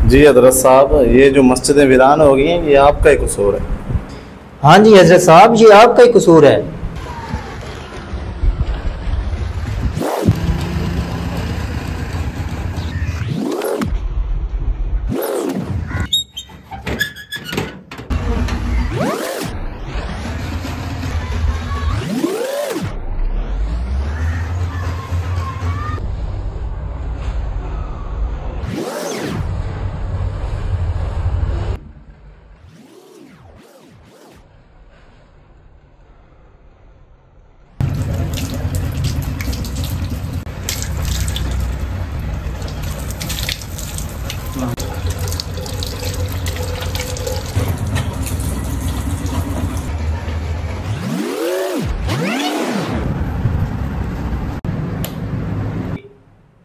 جی حضرت صاحب، یہ جو مسجدیں ویران ہو گئی ہیں یہ آپ کا ہی قصور ہے۔ ہاں جی حضرت صاحب، یہ آپ کا ہی قصور ہے۔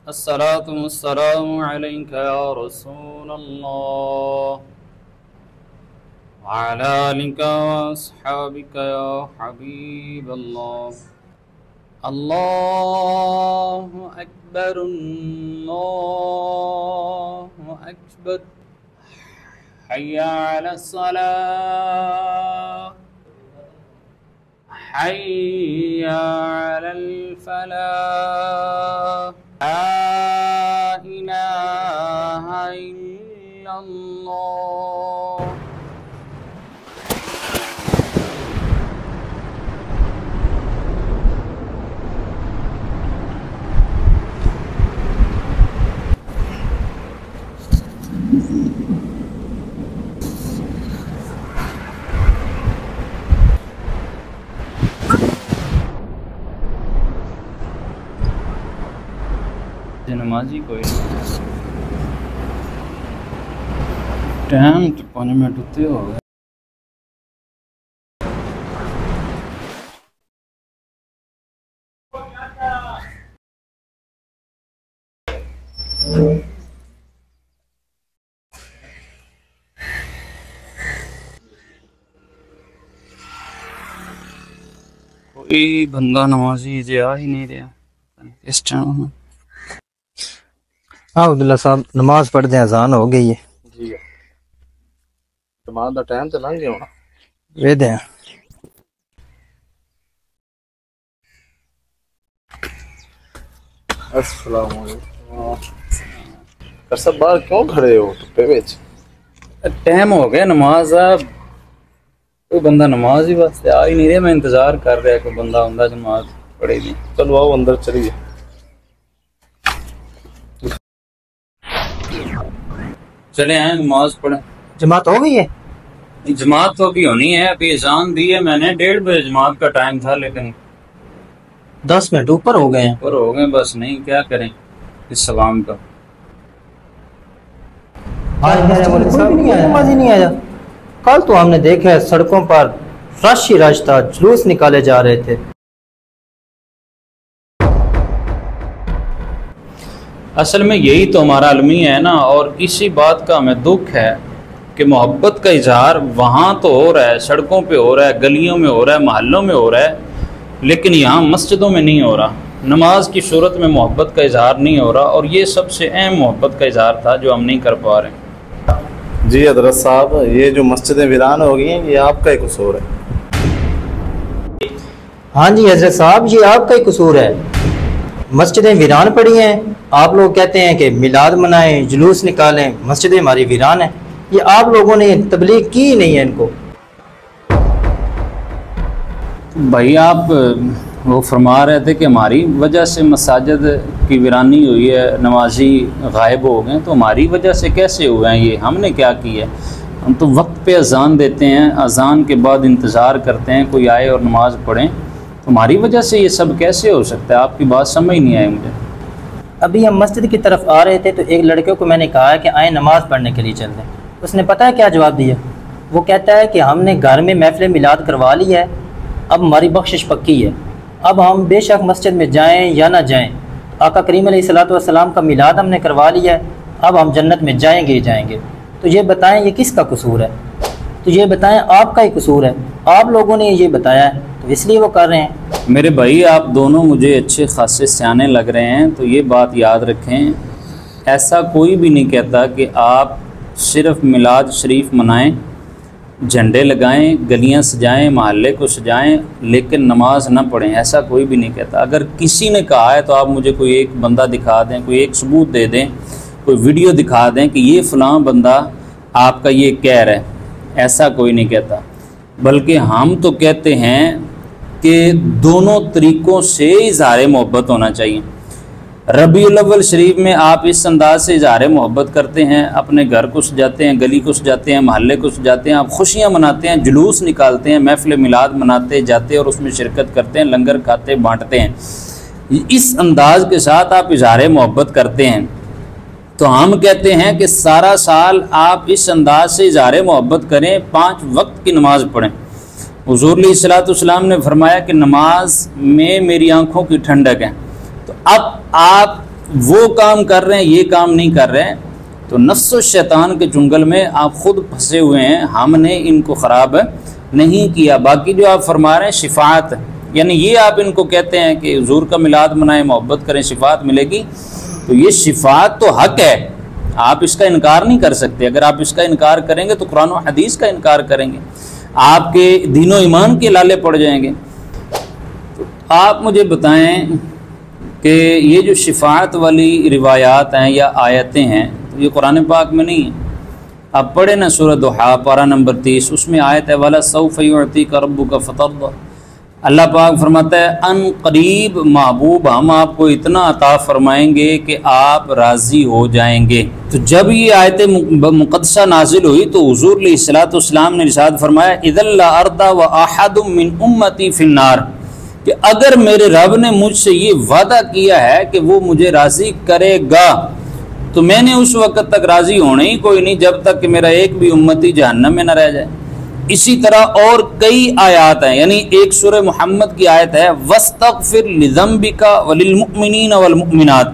الصلاة والسلام عليك يا رسول الله وعلى آلك وأصحابك يا حبيب الله. الله أكبر الله أكبر، حي على الصلاة حي على الفلاح، لا إله إلا الله. نمازی کوئی ٹائم تو 5 منٹ ہوتے ہو گئے۔ کوئی بندہ نمازی جی آ ہی نہیں رہا اس ٹائم۔ ہاں عبداللہ صاحب، نماز پڑھ دیں، اذان ہو گئی ہے۔ جی نماز کا ٹائم تو لنگ گیا ہونا۔ وے دیں السلام علیکم۔ سر صاحب باہر کیوں کھڑے ہو دھوپے وچ؟ ٹائم ہو گیا نماز اب، کوئی بندہ نماز ہی واسطے آ ہی نہیں رہا۔ میں انتظار کر رہا کوئی بندہ ہوندا نماز پڑھے گی۔ چلو آؤ اندر چلیے۔ چلے آئیں نماز پڑھیں۔ جماعت ہو گئی ہے؟ جماعت تو ابھی ہونی ہے، ابھی اذان دی ہے میں نے، 1:30 بجے جماعت کا ٹائم تھا لیکن 10 منٹ اوپر ہو گئے ہیں۔ اور ہو گئے، بس نہیں کیا کریں اس عوام کا۔ آج میرے والد صاحب کوئی نماز ہی نہیں آیا۔ کل تو ہم نے دیکھا ہے سڑکوں پر رش ہی رش تھا، جلوس نکالے جا رہے تھے۔ اصل میں یہی تو ہمارا المیہ ہے نا، اور اسی بات کا ہمیں دکھ ہے کہ محبت کا اظہار وہاں تو ہو رہا ہے، سڑکوں پہ ہو رہا ہے، گلیوں میں ہو رہا ہے، محلوں میں ہو رہا ہے، لیکن یہاں مسجدوں میں نہیں ہو رہا۔ نماز کی صورت میں محبت کا اظہار نہیں ہو رہا، اور یہ سب سے اہم محبت کا اظہار تھا جو ہم نہیں کر پا رہے۔ جی حضرت صاحب، یہ جو مسجدیں ویران ہو گئی ہیں یہ آپ کا ہی قصور ہے۔ ہاں جی حضرت صاحب، یہ آپ کا ہی قصور ہے۔ مسجدیں ویران پڑی ہیں، آپ لوگ کہتے ہیں کہ میلاد منائیں، جلوس نکالیں، مسجدیں ہماری ویران ہیں۔ یہ آپ لوگوں نے تبلیغ کی ہی نہیں ہے ان کو۔ بھائی آپ وہ فرما رہے تھے کہ ہماری وجہ سے مساجد کی ویرانی ہوئی ہے، نمازی غائب ہو گئے، تو ہماری وجہ سے کیسے ہوئے ہیں؟ یہ ہم نے کیا کی ہے؟ ہم تو وقت پہ اذان دیتے ہیں، اذان کے بعد انتظار کرتے ہیں کوئی آئے اور نماز پڑھیں، تو ہماری وجہ سے یہ سب کیسے ہو سکتا ہے؟ آپ کی بات سمجھ نہیں آئی مجھے۔ ابھی ہم مسجد کی طرف آ رہے تھے تو ایک لڑکے کو میں نے کہا کہ آئیں نماز پڑھنے کے لیے چل دیں۔ اس نے پتہ ہے کیا جواب دیا؟ وہ کہتا ہے کہ ہم نے گھر میں محفل میلاد کروا لی ہے، اب ہماری بخشش پکی ہے، اب ہم بے شک مسجد میں جائیں یا نہ جائیں، آقا کریم علیہ السلام کا میلاد ہم نے کروا لیا ہے، اب ہم جنت میں جائیں گے ہی جائیں گے۔ تو یہ بتائیں یہ کس کا قصور ہے؟ تو یہ بتائیں آپ کا ہی قصور ہے، آپ لوگوں نے یہ بتایا ہے تو اس لیے وہ کر رہے ہیں۔ میرے بھائی آپ دونوں مجھے اچھے خاصے سیانے لگ رہے ہیں، تو یہ بات یاد رکھیں، ایسا کوئی بھی نہیں کہتا کہ آپ صرف میلاد شریف منائیں، جھنڈے لگائیں، گلیاں سجائیں، محلے کو سجائیں، لیکن نماز نہ پڑھیں، ایسا کوئی بھی نہیں کہتا۔ اگر کسی نے کہا ہے تو آپ مجھے کوئی ایک بندہ دکھا دیں، کوئی ایک ثبوت دے دیں، کوئی ویڈیو دکھا دیں کہ یہ فلاں بندہ آپ کا یہ کہہ رہا ہے۔ ایسا کوئی نہیں کہتا، بلکہ ہم تو کہتے ہیں کہ دونوں طریقوں سے اظہار محبت ہونا چاہیے۔ ربیع الاول شریف میں آپ اس انداز سے اظہار محبت کرتے ہیں، اپنے گھر کو سجاتے ہیں، گلی کو سجاتے ہیں، محلے کو سجاتے ہیں، آپ خوشیاں مناتے ہیں، جلوس نکالتے ہیں، محفل میلاد مناتے جاتے اور اس میں شرکت کرتے ہیں، لنگر کھاتے بانٹتے ہیں، اس انداز کے ساتھ آپ اظہار محبت کرتے ہیں۔ تو ہم کہتے ہیں کہ سارا سال آپ اس انداز سے اظہار محبت کریں، 5 وقت کی نماز پڑھیں۔ حضور علیہ الصلوۃ والسلام نے فرمایا کہ نماز میں میری آنکھوں کی ٹھنڈک ہے۔ تو اب آپ وہ کام کر رہے ہیں، یہ کام نہیں کر رہے ہیں، تو نفس و شیطان کے چنگل میں آپ خود پھنسے ہوئے ہیں، ہم نے ان کو خراب نہیں کیا۔ باقی جو آپ فرما رہے ہیں شفاعت، یعنی یہ آپ ان کو کہتے ہیں کہ حضور کا میلاد منائیں، محبت کریں، شفاعت ملے گی، تو یہ شفاعت تو حق ہے، آپ اس کا انکار نہیں کر سکتے۔ اگر آپ اس کا انکار کریں گے تو قرآن و حدیث کا انکار کریں گے، آپ کے دین و ایمان کے لالے پڑ جائیں گے۔ تو آپ مجھے بتائیں کہ یہ جو شفاعت والی روایات ہیں یا آیتیں ہیں، یہ قرآن پاک میں نہیں ہیں۔ آپ پڑھیں نا سورہ ضحیٰ پارہ نمبر 30، اس میں آیت ہے وَلَسَوْفَ يُعْطِيكَ رَبُّكَ فَتَرْضَىٰ۔ اللہ پاک فرماتا ہے ان قریب محبوب ہم آپ کو اتنا عطا فرمائیں گے کہ آپ راضی ہو جائیں گے۔ تو جب یہ آیت مقدسہ نازل ہوئی تو حضور علیہ الصلوۃ والسلام نے ارشاد فرمایا اذا لأرضى وأحد من امتی فی النار، کہ اگر میرے رب نے مجھ سے یہ وعدہ کیا ہے کہ وہ مجھے راضی کرے گا تو میں نے اس وقت تک راضی ہونا ہی کوئی نہیں جب تک کہ میرا ایک بھی امتی جہنم میں نہ رہ جائے۔ اسی طرح اور کئی آیات ہیں، یعنی ایک سورہ محمد کی آیت ہے وَاسْتَغْفِرْ لِذَنْبِكَ وَلِلْمُؤْمِنِينَ وَالْمُؤْمِنَاتِ،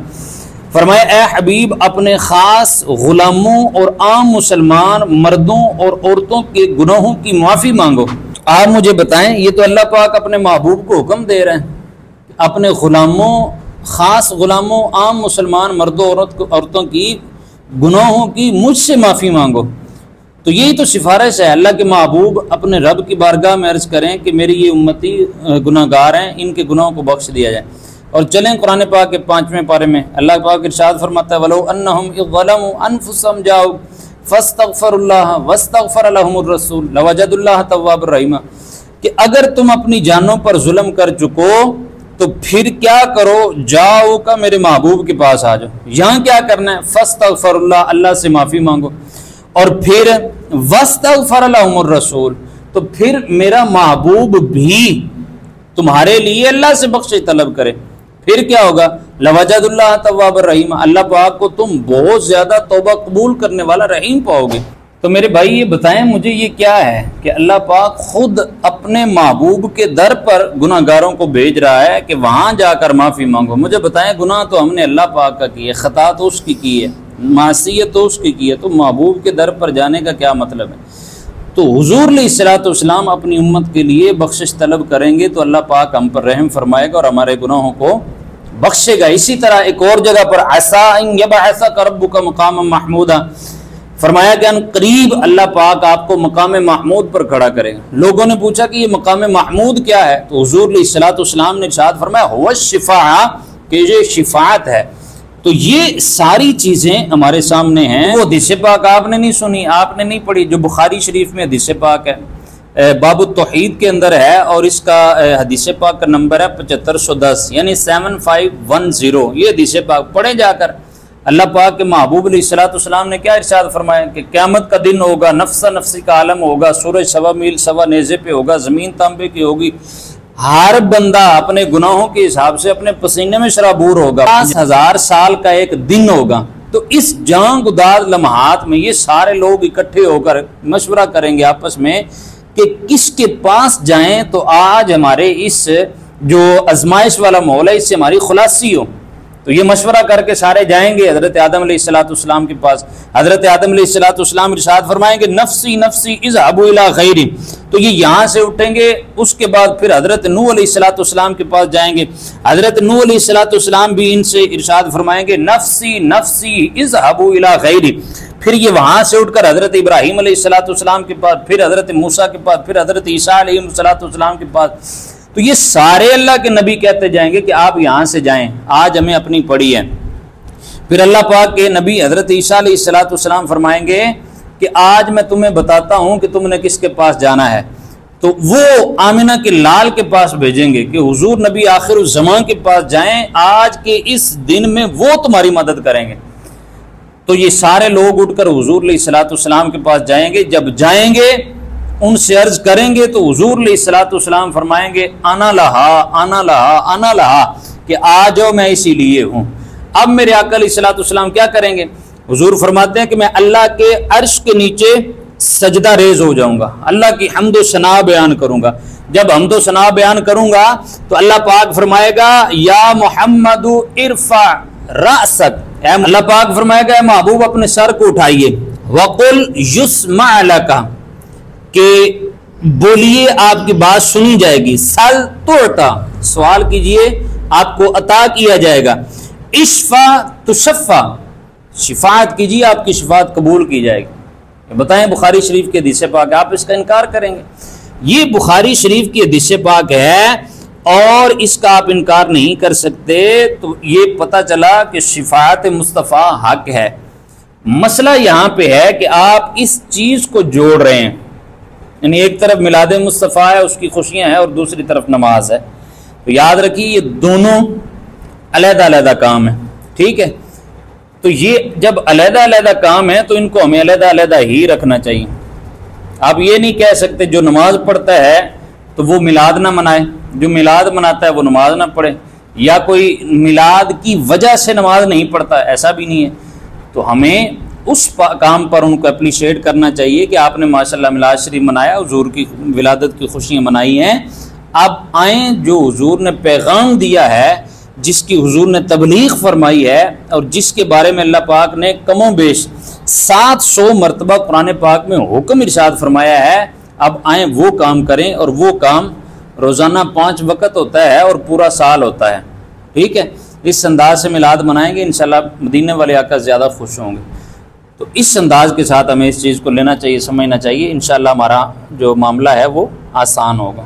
فرمایا اے حبیب اپنے خاص غلاموں اور عام مسلمان مردوں اور عورتوں کے گناہوں کی معافی مانگو۔ آپ مجھے بتائیں، یہ تو اللہ پاک اپنے محبوب کو حکم دے رہے ہیں اپنے غلاموں، خاص غلاموں، عام مسلمان مردوں عورتوں کی گناہوں کی مجھ سے معافی مانگو۔ تو یہی تو سفارش ہے، اللہ کے محبوب اپنے رب کی بارگاہ میں عرض کریں کہ میری یہ امتی گناہ گار ہیں، ان کے گناہوں کو بخش دیا جائے۔ اور چلیں قرآن پاک کے 5ویں پارے میں اللہ پاک ارشاد فرماتا ہے وَلَوْ أَنَّهُمْ إِذْ ظَلَمُوا أَنفُسَهُمْ جَاءُوكَ فَاسْتَغْفَرُوا اللَّهَ وَاسْتَغْفَرَ لَهُمُ الرَّسُولُ لَوَجَدُوا اللَّهَ تَوَّابًا رَحِيمًا، کہ اگر تم اپنی جانوں پر ظلم کر چکو تو پھر کیا کرو، جاؤ کا میرے محبوب کے پاس آ جاؤ۔ یہاں کیا کرنا ہے، فاستغفر اللہ، اللہ سے معافی مانگو، اور پھر واستغفر لهم الرسول، تو پھر میرا محبوب بھی تمہارے لیے اللہ سے بخشش طلب کرے، پھر کیا ہوگا، لوجد اللہ تواب الرحیم، اللہ پاک کو تم بہت زیادہ توبہ قبول کرنے والا رحیم پاؤ گے۔ تو میرے بھائی یہ بتائیں مجھے یہ کیا ہے کہ اللہ پاک خود اپنے محبوب کے در پر گناہ گاروں کو بھیج رہا ہے کہ وہاں جا کر معافی مانگو۔ مجھے بتائیں گناہ تو ہم نے اللہ پاک کا کی ہے، خطا تو اس کی ہے، معصیت تو اس کی ہے، تو محبوب کے در پر جانے کا کیا مطلب ہے؟ تو حضور علیہ الصلوۃ والسلام اپنی امت کے لیے بخشش طلب کریں گے تو اللہ پاک ہم پر رحم فرمائے گا اور ہمارے گناہوں کو بخشے گا۔ اسی طرح ایک اور جگہ پر عسیٰ ان یبعثک ربک مقاما محمودا، فرمایا کہ ان قریب اللہ پاک آپ کو مقام محمود پر کھڑا کرے گا۔ لوگوں نے پوچھا کہ یہ مقام محمود کیا ہے، تو حضور علیہ الصلوۃ والسلام نے ارشاد فرمایا هو الشفاعہ، کہ یہ شفاعت ہے۔ تو یہ ساری چیزیں ہمارے سامنے ہیں۔ وہ حدیث پاک آپ نے نہیں سنی، آپ نے نہیں پڑھی، جو بخاری شریف میں حدیث پاک ہے، باب التوحید کے اندر ہے، اور اس کا حدیث پاک کا نمبر ہے 7510، یعنی 7510۔ یہ حدیث پاک پڑھے جا کر۔ اللہ پاک کے محبوب علیہ الصلوۃ والسلام نے کیا ارشاد فرمایا کہ قیامت کا دن ہوگا، نفس نفسی کا عالم ہوگا، سورج 1.25 میل 1.25 نیزے پہ ہوگا، زمین تانبے کی ہوگی، ہر بندہ اپنے گناہوں کے حساب سے اپنے پسینے میں شرابور ہوگا، 50,000 سال کا ایک دن ہوگا۔ تو اس جان گداز لمحات میں یہ سارے لوگ اکٹھے ہو کر مشورہ کریں گے آپس میں کہ کس کے پاس جائیں تو آج ہمارے اس جو آزمائش والا ماحول ہے اس سے ہماری خلاصی ہو۔ تو یہ مشورہ کر کے سارے جائیں گے حضرت آدم علیہ الصلوۃ والسلام کے پاس۔ حضرت آدم علیہ الصلوۃ والسلام ارشاد فرمائیں گے نفسی نفسی اذهبوا الی غیری، تو یہ یہاں سے اٹھیں گے، اس کے بعد پھر حضرت نوح علیہ الصلوۃ والسلام کے پاس جائیں گے۔ حضرت نوح علیہ الصلوۃ والسلام بھی ان سے ارشاد فرمائیں گے نفسی نفسی اذهبوا الی غیری، پھر یہ وہاں سے اٹھ کر حضرت ابراہیم علیہ السلام کے پاس، پھر حضرت موسیٰ کے پاس، پھر حضرت عیسیٰ علیہ السلام کے پاس، تو یہ سارے اللہ کے نبی کہتے جائیں گے کہ آپ یہاں سے جائیں، آج ہمیں اپنی پڑی ہے۔ پھر اللہ پاک کے نبی حضرت عیسیٰ علیہ السلام فرمائیں گے کہ آج میں تمہیں بتاتا ہوں کہ تم نے کس کے پاس جانا ہے، تو وہ آمنہ کے لال کے پاس بھیجیں گے کہ حضور نبی آخر الزمان کے پاس جائیں، آج کے اس دن میں وہ تمہاری مدد کریں گے۔ تو یہ سارے لوگ اٹھ کر حضور علیہ السلام کے پاس جائیں گے، جب جائیں گے ان سے عرض کریں گے تو حضور علیہ السلام فرمائیں گے انا لہا انا لہا انا لہا، کہ آ جاؤ میں اسی لیے ہوں۔ اب میرے آقا علیہ السلام کیا کریں گے؟ حضور فرماتے ہیں کہ میں اللہ کے عرش کے نیچے سجدہ ریز ہو جاؤں گا، اللہ کی حمد و ثنا بیان کروں گا۔ جب حمد و ثنا بیان کروں گا تو اللہ پاک فرمائے گا یا محمد ارفع رأسک، اللہ پاک فرمائے گا اے محبوب اپنے سر کو اٹھائیے، وقل یسمع لک، کہ بولیے آپ کی بات سنی جائے گی، سل تعطا، سوال کیجئے آپ کو عطا کیا جائے گا، اشفا تشفا، شفاعت کیجئے آپ کی شفاعت قبول کی جائے گی۔ بتائیں بخاری شریف کی حدیث پاک، آپ اس کا انکار کریں گے؟ یہ بخاری شریف کی حدیث پاک ہے اور اس کا آپ انکار نہیں کر سکتے، تو یہ پتہ چلا کہ شفاعت مصطفیٰ حق ہے۔ مسئلہ یہاں پہ ہے کہ آپ اس چیز کو جوڑ رہے ہیں، یعنی ایک طرف میلاد مصطفیٰ ہے، اس کی خوشیاں ہیں، اور دوسری طرف نماز ہے۔ تو یاد رکھیے یہ دونوں علیحدہ علیحدہ کام ہیں، ٹھیک ہے؟ تو یہ جب علیحدہ علیحدہ کام ہے تو ان کو ہمیں علیحدہ علیحدہ ہی رکھنا چاہیے۔ آپ یہ نہیں کہہ سکتے جو نماز پڑھتا ہے تو وہ میلاد نہ منائے، جو میلاد مناتا ہے وہ نماز نہ پڑھے، یا کوئی میلاد کی وجہ سے نماز نہیں پڑھتا، ایسا بھی نہیں ہے۔ تو ہمیں اس کام پر ان کو اپریشیٹ کرنا چاہیے کہ آپ نے ماشاءاللہ میلاد شریف منایا، حضور کی ولادت کی خوشیاں منائی ہیں، اب آئیں جو حضور نے پیغام دیا ہے، جس کی حضور نے تبلیغ فرمائی ہے، اور جس کے بارے میں اللہ پاک نے کم و بیش 700 مرتبہ قرآن پاک میں حکم ارشاد فرمایا ہے، اب آئیں وہ کام کریں، اور وہ کام روزانہ 5 وقت ہوتا ہے اور پورا سال ہوتا ہے، ٹھیک ہے؟ اس انداز سے میلاد منائیں گے، انشاءاللہ مدینے والے آقا زیادہ خوش ہوں گے۔ تو اس انداز کے ساتھ ہمیں اس چیز کو لینا چاہیے، سمجھنا چاہیے، انشاءاللہ ہمارا جو معاملہ ہے وہ آسان ہوگا۔